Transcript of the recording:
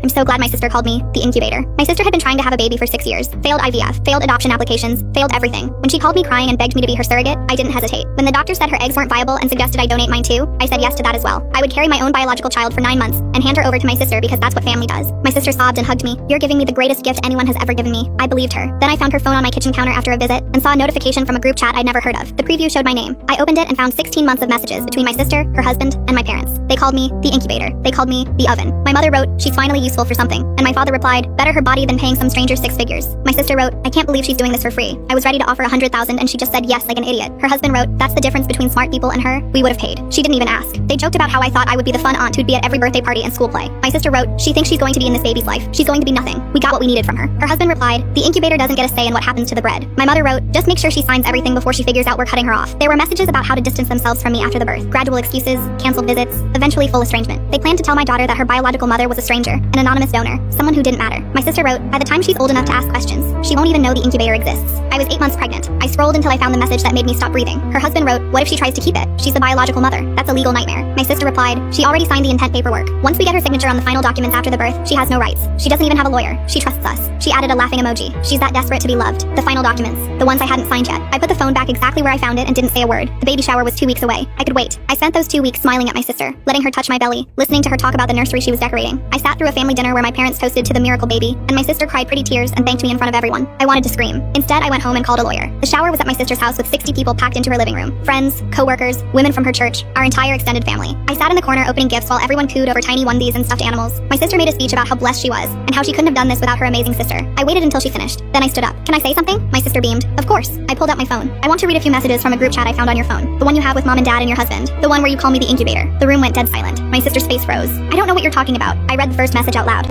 I'm so glad my sister called me the incubator. My sister had been trying to have a baby for 6 years, failed IVF, failed adoption applications, failed everything. When she called me crying and begged me to be her surrogate, I didn't hesitate. When the doctor said her eggs weren't viable and suggested I donate mine too, I said yes to that as well. I would carry my own biological child for 9 months and hand her over to my sister because that's what family does. My sister sobbed and hugged me. You're giving me the greatest gift anyone has ever given me. I believed her. Then I found her phone on my kitchen counter after a visit and saw a notification from a group chat I'd never heard of. The preview showed my name. I opened it and found 16 months of messages between my sister, her husband, and my parents. They called me the incubator. They called me the oven. My mother wrote, she's finally useful for something. And my father replied, better her body than paying some stranger 6 figures. My sister wrote, I can't believe she's doing this for free. I was ready to offer 100,000 and she just said yes like an idiot. Her husband wrote, that's the difference between smart people and her. We would have paid. She didn't even ask. They joked about how I thought I would be the fun aunt who'd be at every birthday party and school play. My sister wrote, she thinks she's going to be in this baby's life. She's going to be nothing. We got what we needed from her. Her husband replied, the incubator doesn't get a say in what happens to the bread. My mother wrote, just make sure she signs everything before she figures out we're cutting her off. There were messages about how to distance themselves from me after the birth, gradual excuses, canceled visits, eventually full estrangement. They planned to tell my daughter that her biological mother was a stranger, an anonymous donor, someone who didn't matter. My sister wrote, by the time she's old enough to ask questions, she won't even know the incubator exists. I was 8 months pregnant. I scrolled until I found the message that made me stop breathing. Her husband wrote, what if she tries to keep it? She's the biological mother. That's a legal nightmare. My sister replied, she already signed the intent paperwork. Once we get her signature on the final documents after the birth, she has no rights. She doesn't even have a lawyer. She trusts us. She added a laughing emoji. She's that desperate to be loved. The final documents. The ones I hadn't signed yet. I put the phone back exactly where I found it and didn't say a word. The baby shower was 2 weeks away. I could wait. I spent those 2 weeks smiling at my sister, letting her touch my belly, listening to her talk about the nursery she was decorating. I sat through a family dinner where my parents toasted to the miracle baby, and my sister cried pretty tears and thanked me in front of everyone. I wanted to scream. Instead, I went home and called a lawyer. The shower was at my sister's house with 60 people packed into her living room. Friends, co-workers, women from her church, our entire extended family. I sat in the corner opening gifts while everyone cooed over tiny onesies and stuffed animals. My sister made a speech about how blessed she was, and how she couldn't have done this without her amazing sister. I waited until she finished. Then I stood up. Can I say something? My sister beamed. Of course. I pulled out my phone. I want to read a few messages from a group chat I found on your phone. The one you have with mom and dad and your husband. The one where you call me the incubator. The room went dead silent. My sister's face froze. I don't know what you're talking about. I read the first message out loud.